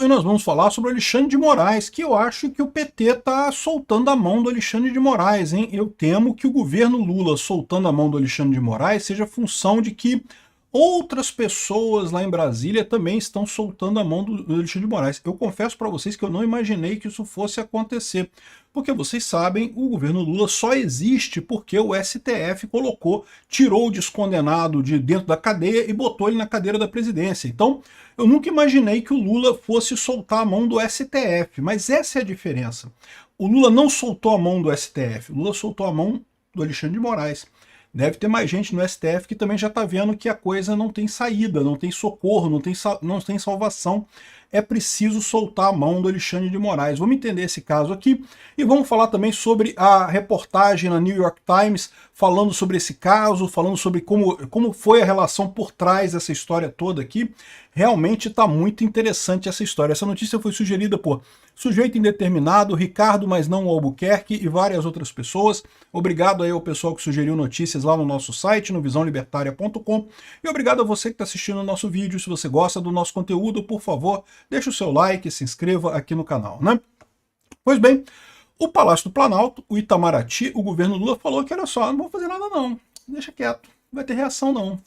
E nós vamos falar sobre o Alexandre de Moraes, que eu acho que o PT está soltando a mão do Alexandre de Moraes, hein? Eu temo que o governo Lula soltando a mão do Alexandre de Moraes seja função de que outras pessoas lá em Brasília também estão soltando a mão do Alexandre de Moraes. Eu confesso para vocês que eu não imaginei que isso fosse acontecer, porque vocês sabem, o governo Lula só existe porque o STF tirou o descondenado de dentro da cadeia e botou ele na cadeira da presidência. Então, eu nunca imaginei que o Lula fosse soltar a mão do STF, mas essa é a diferença. O Lula não soltou a mão do STF, o Lula soltou a mão do Alexandre de Moraes. Deve ter mais gente no STF que também já está vendo que a coisa não tem saída, não tem socorro, não tem salvação. É preciso soltar a mão do Alexandre de Moraes. Vamos entender esse caso aqui e vamos falar também sobre a reportagem na New York Times falando sobre esse caso, falando sobre como foi a relação por trás dessa história toda aqui. Realmente está muito interessante essa história. Essa notícia foi sugerida por Sujeito Indeterminado, Ricardo, mas não Albuquerque e várias outras pessoas. Obrigado aí ao pessoal que sugeriu notícias lá no nosso site, no visãolibertaria.com. E obrigado a você que está assistindo o nosso vídeo. Se você gosta do nosso conteúdo, por favor, deixe o seu like, se inscreva aqui no canal, né? Pois bem, o Palácio do Planalto, o Itamaraty, o governo Lula falou que, olha só, não vou fazer nada não, deixa quieto, não vai ter reação não.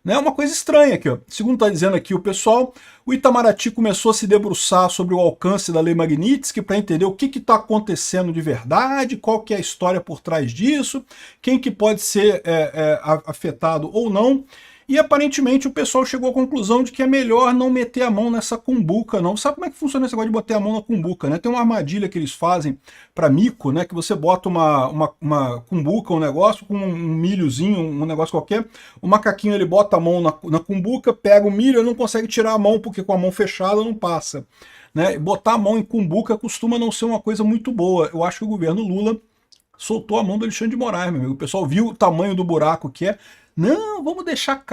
É uma coisa estranha aqui, ó. Segundo está dizendo aqui o pessoal, o Itamaraty começou a se debruçar sobre o alcance da Lei Magnitsky para entender o que está acontecendo de verdade, qual que é a história por trás disso, quem que pode ser afetado ou não. E aparentemente o pessoal chegou à conclusão de que é melhor não meter a mão nessa cumbuca, não. Sabe como é que funciona esse negócio de botar a mão na cumbuca, né? Tem uma armadilha que eles fazem para mico, né? Que você bota uma cumbuca, um negócio, com um milhozinho, um negócio qualquer. O macaquinho ele bota a mão na cumbuca, pega o milho e não consegue tirar a mão, porque com a mão fechada não passa. Né? Botar a mão em cumbuca costuma não ser uma coisa muito boa. Eu acho que o governo Lula soltou a mão do Alexandre de Moraes, meu amigo. O pessoal viu o tamanho do buraco que é. Não, vamos deixar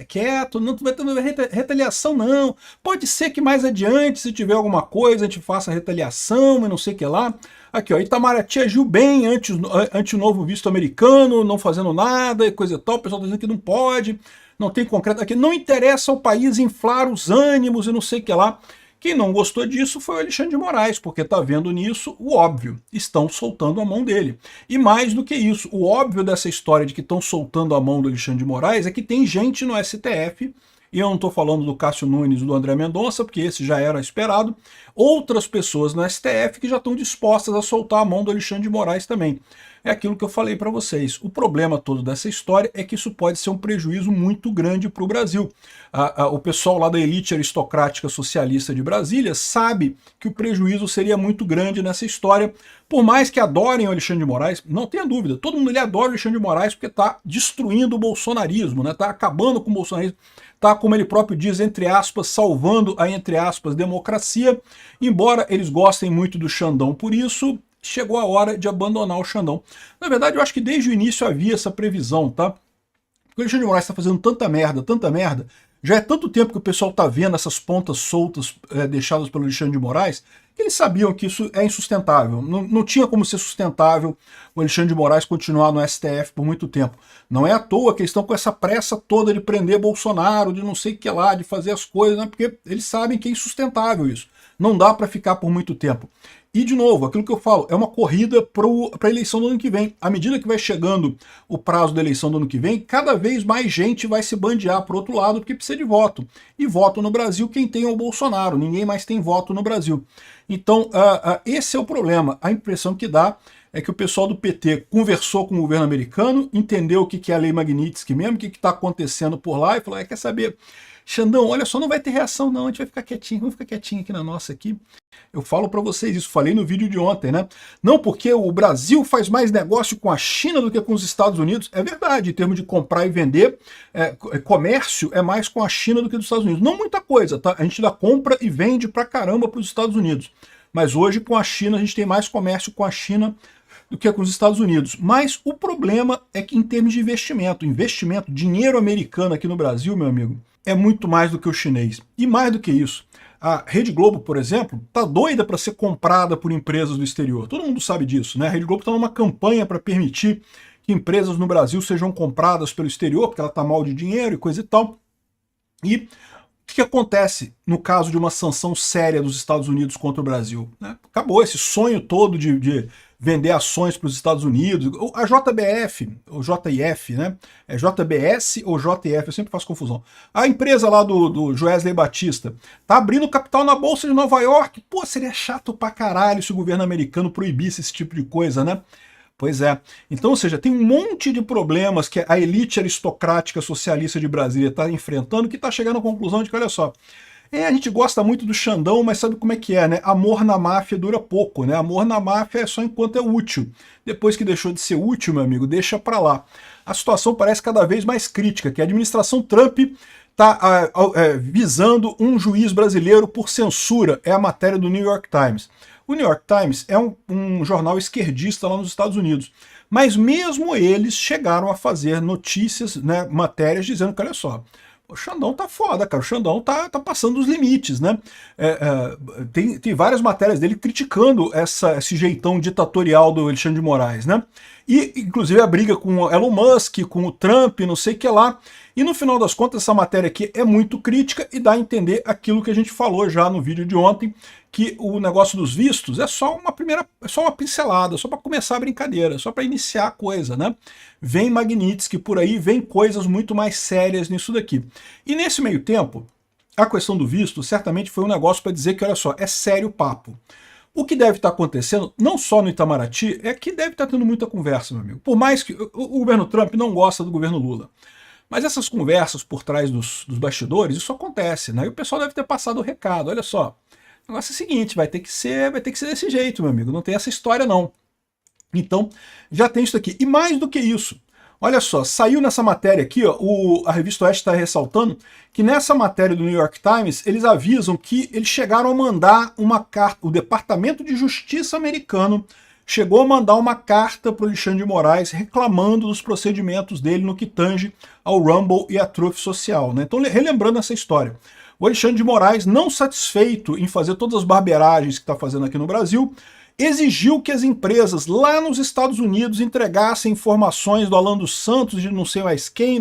quieto, não vai ter retaliação não. Pode ser que mais adiante, se tiver alguma coisa, a gente faça retaliação, mas não sei o que lá. Aqui, ó, Itamaraty agiu bem ante o novo visto americano, não fazendo nada e coisa e tal. O pessoal está dizendo que não pode, não tem concreto aqui. Não interessa ao país inflar os ânimos e não sei o que lá. Quem não gostou disso foi o Alexandre de Moraes, porque está vendo nisso o óbvio, estão soltando a mão dele. E mais do que isso, o óbvio dessa história de que estão soltando a mão do Alexandre de Moraes é que tem gente no STF, e eu não estou falando do Cássio Nunes e do André Mendonça, porque esse já era esperado, outras pessoas no STF que já estão dispostas a soltar a mão do Alexandre de Moraes também. É aquilo que eu falei para vocês. O problema todo dessa história é que isso pode ser um prejuízo muito grande para o Brasil. O pessoal lá da elite aristocrática socialista de Brasília sabe que o prejuízo seria muito grande nessa história. Por mais que adorem o Alexandre de Moraes, não tenha dúvida, todo mundo adora o Alexandre de Moraes porque está destruindo o bolsonarismo, está acabando com o bolsonarismo, está, como ele próprio diz, entre aspas, salvando a, entre aspas, democracia. Embora eles gostem muito do Xandão por isso, chegou a hora de abandonar o Xandão. Na verdade, eu acho que desde o início havia essa previsão, tá? Porque o Alexandre de Moraes está fazendo tanta merda, já é tanto tempo que o pessoal está vendo essas pontas soltas deixadas pelo Alexandre de Moraes, que eles sabiam que isso é insustentável. Não tinha como ser sustentável o Alexandre de Moraes continuar no STF por muito tempo. Não é à toa que eles estão com essa pressa toda de prender Bolsonaro, de não sei o que lá, de fazer as coisas, né? Porque eles sabem que é insustentável isso. Não dá para ficar por muito tempo. E, de novo, aquilo que eu falo, é uma corrida para a eleição do ano que vem. À medida que vai chegando o prazo da eleição do ano que vem, cada vez mais gente vai se bandear para o outro lado porque precisa de voto. E voto no Brasil quem tem é o Bolsonaro, ninguém mais tem voto no Brasil. Então, esse é o problema. A impressão que dá é que o pessoal do PT conversou com o governo americano, entendeu o que é a Lei Magnitsky mesmo, o que está acontecendo por lá, e falou, quer saber, Xandão, olha só, não vai ter reação não, a gente vai ficar quietinho, vamos ficar quietinho aqui na nossa aqui. Eu falo para vocês isso, falei no vídeo de ontem, né? Não porque o Brasil faz mais negócio com a China do que com os Estados Unidos. É verdade, em termos de comprar e vender, comércio é mais com a China do que dos Estados Unidos. Não muita coisa, tá? A gente dá compra e vende pra caramba para os Estados Unidos. Mas hoje com a China, a gente tem mais comércio com a China do que com os Estados Unidos. Mas o problema é que em termos de investimento, dinheiro americano aqui no Brasil, meu amigo, é muito mais do que o chinês. E mais do que isso, a Rede Globo, por exemplo, tá doida para ser comprada por empresas do exterior. Todo mundo sabe disso, né? A Rede Globo está numa campanha para permitir que empresas no Brasil sejam compradas pelo exterior, porque ela está mal de dinheiro e coisa e tal. E que acontece no caso de uma sanção séria dos Estados Unidos contra o Brasil? Né? Acabou esse sonho todo de vender ações para os Estados Unidos. A JBF, ou JIF, né? É JBS ou JF, eu sempre faço confusão. A empresa lá do Joesley Batista tá abrindo capital na Bolsa de Nova York. Pô, seria chato pra caralho se o governo americano proibisse esse tipo de coisa, né? Pois é. Então, ou seja, tem um monte de problemas que a elite aristocrática socialista de Brasília está enfrentando, que está chegando à conclusão de que, olha só, a gente gosta muito do Xandão, mas sabe como é que é, né? Amor na máfia dura pouco, né? Amor na máfia é só enquanto é útil. Depois que deixou de ser útil, meu amigo, deixa pra lá. A situação parece cada vez mais crítica, que a administração Trump está visando um juiz brasileiro por censura, é a matéria do New York Times. O New York Times é um jornal esquerdista lá nos Estados Unidos, mas mesmo eles chegaram a fazer notícias, né, matérias dizendo que, olha só, o Xandão tá foda, cara. O Xandão tá passando dos limites, né? Tem várias matérias dele criticando esse jeitão ditatorial do Alexandre de Moraes, né? E, inclusive, a briga com o Elon Musk, com o Trump, não sei o que lá. E, no final das contas, essa matéria aqui é muito crítica e dá a entender aquilo que a gente falou já no vídeo de ontem, que o negócio dos vistos é só uma pincelada, só para começar a brincadeira, só para iniciar a coisa, né? Vem Magnitsky por aí, vem coisas muito mais sérias nisso daqui. E nesse meio tempo, a questão do visto certamente foi um negócio para dizer que, olha só, é sério o papo. O que deve estar acontecendo, não só no Itamaraty, é que deve estar tendo muita conversa, meu amigo. Por mais que o governo Trump não gosta do governo Lula. Mas essas conversas por trás dos bastidores, isso acontece, né? E o pessoal deve ter passado o recado, olha só. O negócio é o seguinte, vai ter que ser desse jeito, meu amigo. Não tem essa história, não. Então, já tem isso aqui. E mais do que isso, olha só, saiu nessa matéria aqui, ó, a revista Oeste está ressaltando que nessa matéria do New York Times, eles avisam que eles chegaram a mandar uma carta, o Departamento de Justiça americano chegou a mandar uma carta para o Alexandre de Moraes reclamando dos procedimentos dele no que tange ao Rumble e à Truth Social, né? Então, relembrando essa história, o Alexandre de Moraes, não satisfeito em fazer todas as barbeiragens que está fazendo aqui no Brasil, exigiu que as empresas lá nos Estados Unidos entregassem informações do Alan dos Santos, de não sei mais quem,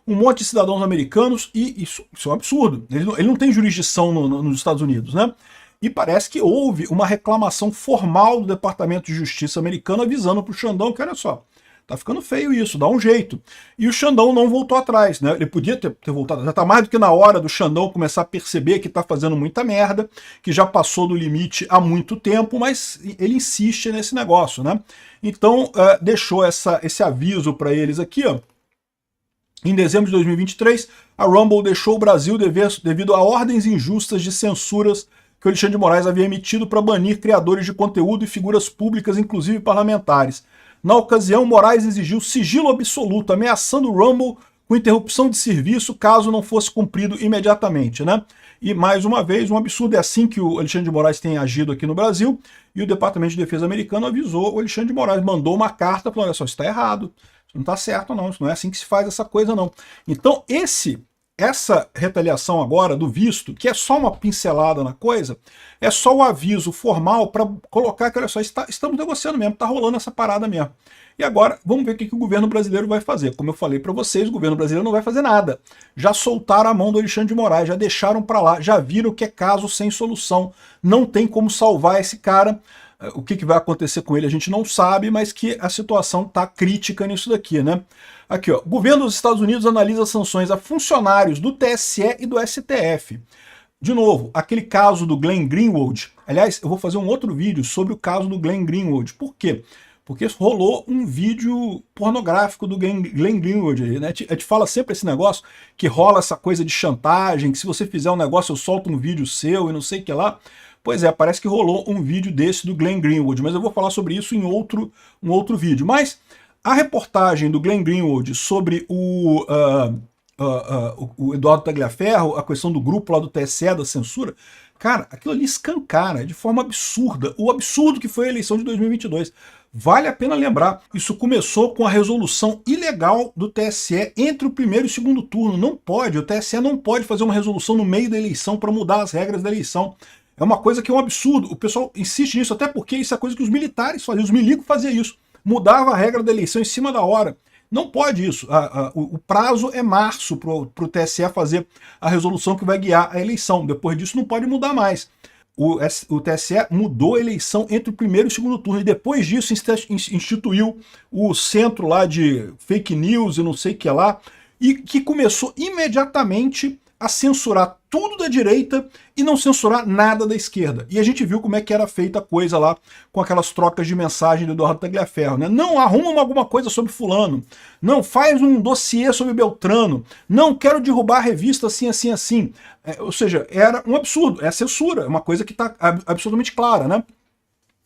um monte de cidadãos americanos, e isso é um absurdo. Ele não tem jurisdição nos Estados Unidos, né? E parece que houve uma reclamação formal do Departamento de Justiça americano avisando para o Xandão que, olha só, tá ficando feio isso, dá um jeito. E o Xandão não voltou atrás, né? Ele podia ter voltado, já tá mais do que na hora do Xandão começar a perceber que tá fazendo muita merda, que já passou do limite há muito tempo, mas ele insiste nesse negócio, né? Então, deixou esse aviso para eles aqui, ó. Em dezembro de 2023, a Rumble deixou o Brasil devido a ordens injustas de censuras que o Alexandre de Moraes havia emitido para banir criadores de conteúdo e figuras públicas, inclusive parlamentares. Na ocasião, Moraes exigiu sigilo absoluto, ameaçando o Rumble com interrupção de serviço caso não fosse cumprido imediatamente, né? E, mais uma vez, um absurdo. É assim que o Alexandre de Moraes tem agido aqui no Brasil, e o Departamento de Defesa americano avisou o Alexandre de Moraes, mandou uma carta falando, olha só, isso está errado, isso não está certo não, isso não é assim que se faz essa coisa não. Então, essa retaliação agora do visto, que é só uma pincelada na coisa, é só o aviso formal para colocar que, olha só, estamos negociando mesmo, está rolando essa parada mesmo. E agora, vamos ver o que o governo brasileiro vai fazer. Como eu falei para vocês, o governo brasileiro não vai fazer nada. Já soltaram a mão do Alexandre de Moraes, já deixaram para lá, já viram que é caso sem solução. Não tem como salvar esse cara. O que vai acontecer com ele a gente não sabe, mas que a situação está crítica nisso daqui, né? Aqui, ó, o governo dos Estados Unidos analisa sanções a funcionários do TSE e do STF. De novo, aquele caso do Glenn Greenwald. Aliás, eu vou fazer um outro vídeo sobre o caso do Glenn Greenwald. Por quê? Porque rolou um vídeo pornográfico do Glenn Greenwald, né? A gente fala sempre esse negócio, que rola essa coisa de chantagem, que se você fizer um negócio eu solto um vídeo seu e não sei o que lá. Pois é, parece que rolou um vídeo desse do Glenn Greenwald, mas eu vou falar sobre isso em um outro vídeo. Mas a reportagem do Glenn Greenwald sobre o Eduardo Tagliaferro, a questão do grupo lá do TSE, da censura, cara, aquilo ali escancara de forma absurda o absurdo que foi a eleição de 2022. Vale a pena lembrar, isso começou com a resolução ilegal do TSE entre o primeiro e o segundo turno. Não pode, o TSE não pode fazer uma resolução no meio da eleição para mudar as regras da eleição. É uma coisa que é um absurdo. O pessoal insiste nisso, até porque isso é coisa que os militares faziam, os milicos faziam isso. Mudava a regra da eleição em cima da hora. Não pode isso. O prazo é março para o TSE fazer a resolução que vai guiar a eleição. Depois disso não pode mudar mais. O TSE mudou a eleição entre o primeiro e o segundo turno, e depois disso instituiu o centro lá de fake news e não sei o que lá, e que começou imediatamente a censurar tudo da direita e não censurar nada da esquerda. E a gente viu como é que era feita a coisa lá com aquelas trocas de mensagem do Eduardo Tagliaferro, né? Não, arruma alguma coisa sobre fulano. Não, faz um dossiê sobre Beltrano. Não, quero derrubar a revista assim, assim, assim. Ou seja, era um absurdo. É censura, é uma coisa que está absolutamente clara, né?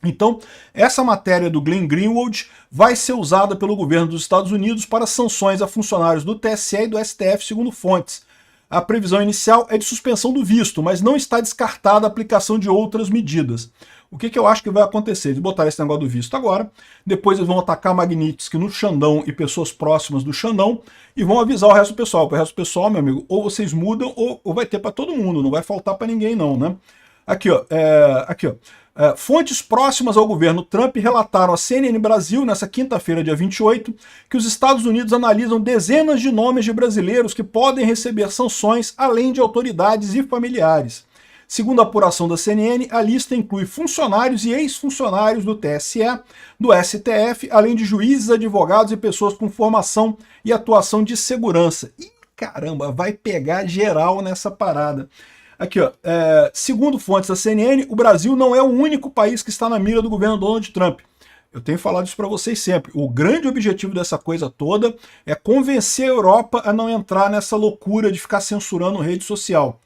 Então, essa matéria do Glenn Greenwald vai ser usada pelo governo dos Estados Unidos para sanções a funcionários do TSE e do STF, segundo fontes. A previsão inicial é de suspensão do visto, mas não está descartada a aplicação de outras medidas. O que eu acho que vai acontecer? Eles botaram esse negócio do visto agora, depois eles vão atacar Magnitsky no Xandão e pessoas próximas do Xandão e vão avisar o resto do pessoal. O resto do pessoal, meu amigo, ou vocês mudam ou vai ter para todo mundo, não vai faltar para ninguém não, né? Aqui, ó. Fontes próximas ao governo Trump relataram à CNN Brasil, nessa quinta-feira, dia 28, que os Estados Unidos analisam dezenas de nomes de brasileiros que podem receber sanções, além de autoridades e familiares. Segundo a apuração da CNN, a lista inclui funcionários e ex-funcionários do TSE, do STF, além de juízes, advogados e pessoas com formação e atuação de segurança. Ih, caramba, vai pegar geral nessa parada. Aqui, ó, segundo fontes da CNN, o Brasil não é o único país que está na mira do governo Donald Trump. Eu tenho falado isso para vocês sempre. O grande objetivo dessa coisa toda é convencer a Europa a não entrar nessa loucura de ficar censurando rede social.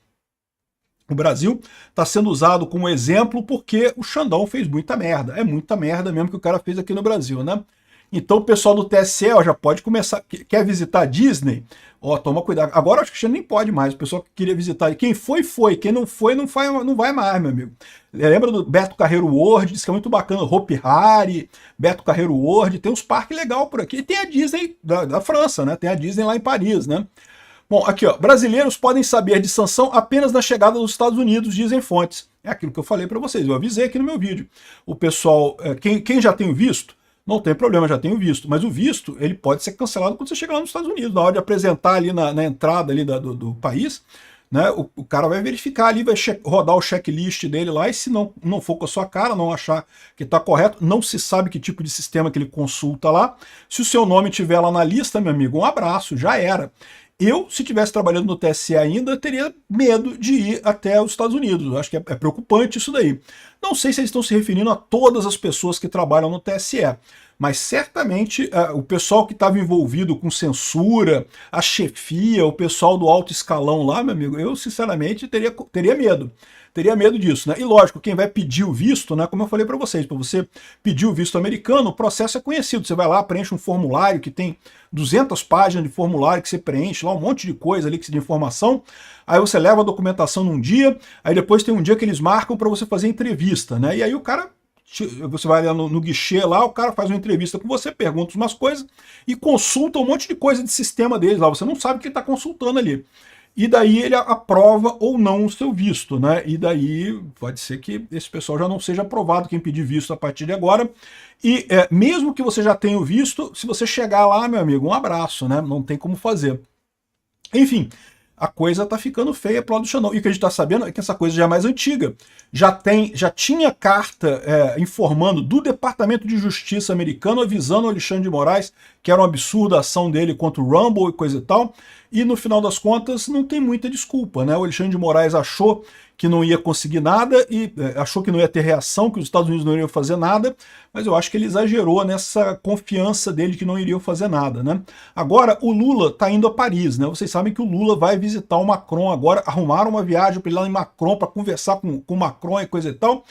O Brasil está sendo usado como exemplo porque o Xandão fez muita merda. É muita merda mesmo que o cara fez aqui no Brasil, né? Então o pessoal do TSE já pode começar. Quer visitar a Disney? Ó, toma cuidado. Agora acho que já nem pode mais. O pessoal que queria visitar. Quem foi, foi. Quem não foi, não vai mais, meu amigo. Lembra do Beto Carreiro World? Diz que é muito bacana. Hopi Hari, Beto Carreiro World. Tem uns parques legais por aqui. E tem a Disney da França, né? Tem a Disney lá em Paris, né? Bom, aqui, ó. Brasileiros podem saber de sanção apenas na chegada dos Estados Unidos, dizem fontes. É aquilo que eu falei para vocês. Eu avisei aqui no meu vídeo. O pessoal, quem já tem visto, não tem problema, já tenho visto. Mas o visto, ele pode ser cancelado quando você chegar lá nos Estados Unidos. Na hora de apresentar ali na entrada ali do país, né, o cara vai verificar ali, vai rodar o checklist dele lá, e se não for com a sua cara, não achar que está correto, não se sabe que tipo de sistema que ele consulta lá. Se o seu nome estiver lá na lista, meu amigo, um abraço, já era. Eu, se estivesse trabalhando no TSE ainda, teria medo de ir até os Estados Unidos. Eu acho que é preocupante isso daí. Não sei se eles estão se referindo a todas as pessoas que trabalham no TSE, mas certamente o pessoal que estava envolvido com censura, a chefia, o pessoal do alto escalão lá, meu amigo, eu sinceramente teria medo. Teria medo disso, né? E lógico, quem vai pedir o visto, né? Como eu falei para vocês, para você pedir o visto americano, o processo é conhecido. Você vai lá, preenche um formulário que tem 200 páginas de formulário que você preenche lá, um monte de coisa ali de informação. Aí você leva a documentação num dia, aí depois tem um dia que eles marcam para você fazer entrevista, né? E aí o cara, você vai lá no guichê lá, o cara faz uma entrevista com você, pergunta umas coisas e consulta um monte de coisa de sistema deles lá. Você não sabe o que ele está consultando ali. E daí ele aprova ou não o seu visto, né? E daí pode ser que esse pessoal já não seja aprovado, quem pedir visto a partir de agora. E mesmo que você já tenha o visto, se você chegar lá, meu amigo, um abraço, né? Não tem como fazer. Enfim, a coisa tá ficando feia pro lado do Xandão. E o que a gente tá sabendo é que essa coisa já é mais antiga. Já tinha carta informando do Departamento de Justiça americano, avisando o Alexandre de Moraes que era um absurdo a ação dele contra o Rumble e coisa e tal. E no final das contas não tem muita desculpa, né? O Alexandre de Moraes achou que não ia conseguir nada e achou que não ia ter reação, que os Estados Unidos não iriam fazer nada, mas eu acho que ele exagerou nessa confiança dele que não iriam fazer nada, né? Agora, o Lula está indo a Paris, né? Vocês sabem que o Lula vai visitar o Macron agora, arrumaram uma viagem para ir lá em Macron para conversar com o Macron e coisa e tal.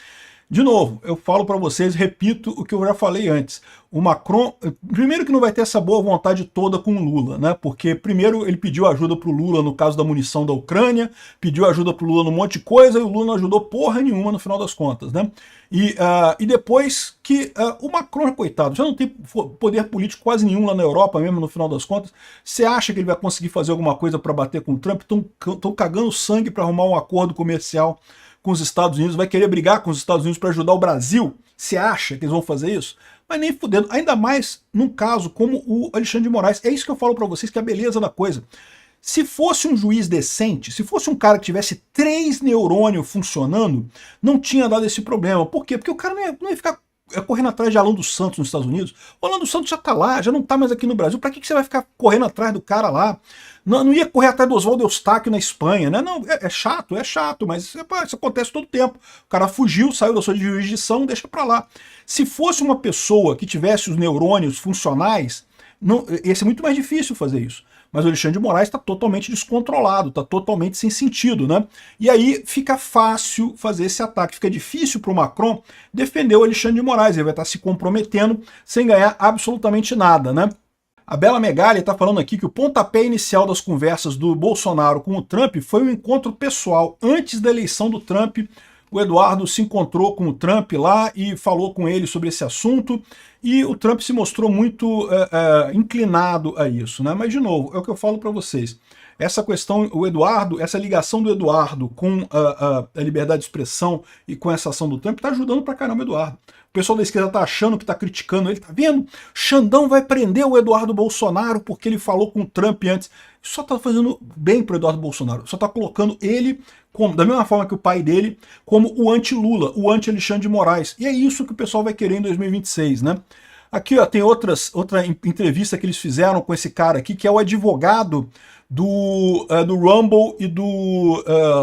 De novo, eu falo para vocês, repito o que eu já falei antes. O Macron, primeiro que não vai ter essa boa vontade toda com o Lula, né? Porque primeiro ele pediu ajuda pro Lula no caso da munição da Ucrânia, pediu ajuda pro Lula num monte de coisa e o Lula não ajudou porra nenhuma no final das contas, né? E depois que o Macron, coitado, já não tem poder político quase nenhum lá na Europa mesmo no final das contas, você acha que ele vai conseguir fazer alguma coisa para bater com o Trump? Estão cagando sangue para arrumar um acordo comercial com os Estados Unidos, vai querer brigar com os Estados Unidos para ajudar o Brasil? Você acha que eles vão fazer isso? Mas nem fudendo, ainda mais num caso como o Alexandre de Moraes. É isso que eu falo para vocês, que é a beleza da coisa. Se fosse um juiz decente, se fosse um cara que tivesse 3 neurônios funcionando, não tinha dado esse problema. Por quê? Porque o cara não ia ficar correndo atrás de Alan dos Santos nos Estados Unidos. O Alan dos Santos já tá lá, já não tá mais aqui no Brasil. Pra que você vai ficar correndo atrás do cara lá? Não ia correr atrás do Oswaldo Eustáquio na Espanha, né? Não, é chato, mas isso acontece todo tempo. O cara fugiu, saiu da sua jurisdição, deixa pra lá. Se fosse uma pessoa que tivesse os neurônios funcionais, ia ser muito mais difícil fazer isso. Mas o Alexandre de Moraes está totalmente descontrolado, está totalmente sem sentido, né? E aí fica fácil fazer esse ataque, fica difícil para o Macron defender o Alexandre de Moraes, ele vai estar se comprometendo sem ganhar absolutamente nada, né? A Bela Megali está falando aqui que o pontapé inicial das conversas do Bolsonaro com o Trump foi um encontro pessoal. Antes da eleição do Trump, o Eduardo se encontrou com o Trump lá e falou com ele sobre esse assunto, e o Trump se mostrou muito inclinado a isso, né? Mas, de novo, é o que eu falo para vocês. Essa questão, o Eduardo, essa ligação do Eduardo com a liberdade de expressão e com essa ação do Trump está ajudando pra caramba o Eduardo. O pessoal da esquerda tá achando que tá criticando ele, tá vendo? Xandão vai prender o Eduardo Bolsonaro porque ele falou com o Trump antes. Isso só tá fazendo bem pro Eduardo Bolsonaro, só tá colocando ele, da mesma forma que o pai dele, como o anti-Lula, o anti-Alexandre de Moraes. E é isso que o pessoal vai querer em 2026, né? Aqui, ó, tem outra entrevista que eles fizeram com esse cara aqui, que é o advogado do Rumble e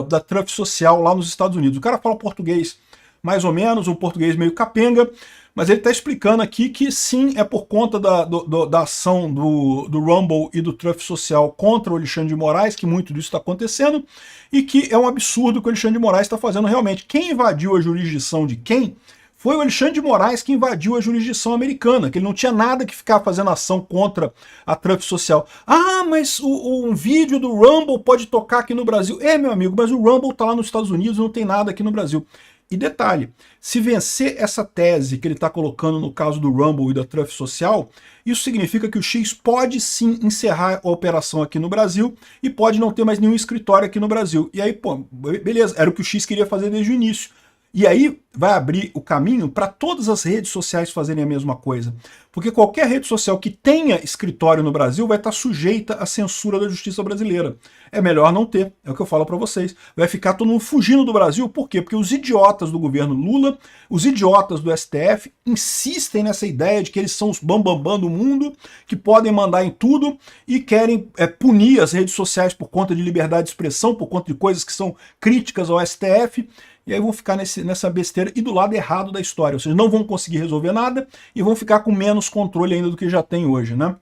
da Trump Social lá nos Estados Unidos. O cara fala português mais ou menos, um português meio capenga, mas ele está explicando aqui que sim, é por conta da ação do Rumble e do Trump Social contra o Alexandre de Moraes que muito disso está acontecendo, e que é um absurdo o que o Alexandre de Moraes está fazendo realmente. Quem invadiu a jurisdição de quem? Foi o Alexandre de Moraes que invadiu a jurisdição americana, que ele não tinha nada que ficar fazendo ação contra a Trump Social. Ah, mas um vídeo do Rumble pode tocar aqui no Brasil. É, meu amigo, mas o Rumble está lá nos Estados Unidos, não tem nada aqui no Brasil. E detalhe, se vencer essa tese que ele está colocando no caso do Rumble e da Trump Social, isso significa que o X pode sim encerrar a operação aqui no Brasil e pode não ter mais nenhum escritório aqui no Brasil. E aí, pô, beleza, era o que o X queria fazer desde o início. E aí vai abrir o caminho para todas as redes sociais fazerem a mesma coisa. Porque qualquer rede social que tenha escritório no Brasil vai estar sujeita à censura da justiça brasileira. É melhor não ter, é o que eu falo para vocês. Vai ficar todo mundo fugindo do Brasil, por quê? Porque os idiotas do governo Lula, os idiotas do STF, insistem nessa ideia de que eles são os bambambam do mundo, que podem mandar em tudo e querem punir as redes sociais por conta de liberdade de expressão, por conta de coisas que são críticas ao STF. E aí vão ficar nessa besteira e do lado errado da história. Ou seja, não vão conseguir resolver nada e vão ficar com menos controle ainda do que já tem hoje, né?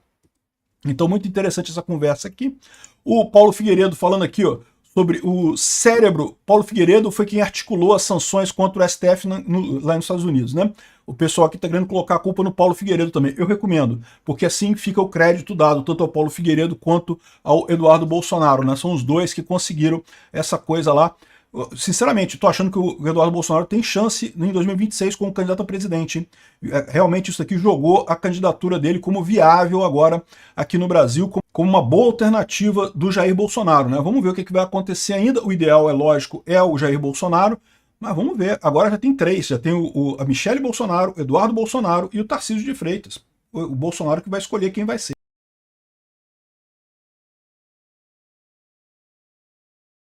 Então, muito interessante essa conversa aqui. O Paulo Figueiredo falando aqui, ó, sobre o cérebro. Paulo Figueiredo foi quem articulou as sanções contra o STF lá nos Estados Unidos, né? O pessoal aqui está querendo colocar a culpa no Paulo Figueiredo também. Eu recomendo, porque assim fica o crédito dado tanto ao Paulo Figueiredo quanto ao Eduardo Bolsonaro, né? São os dois que conseguiram essa coisa lá. Sinceramente, estou achando que o Eduardo Bolsonaro tem chance em 2026 como candidato a presidente, hein? Realmente isso aqui jogou a candidatura dele como viável agora aqui no Brasil, como uma boa alternativa do Jair Bolsonaro, né? Vamos ver o que vai acontecer ainda. O ideal, é lógico, é o Jair Bolsonaro, mas vamos ver. Agora já tem três, já tem a Michelle Bolsonaro, o Eduardo Bolsonaro e o Tarcísio de Freitas. O Bolsonaro que vai escolher quem vai ser.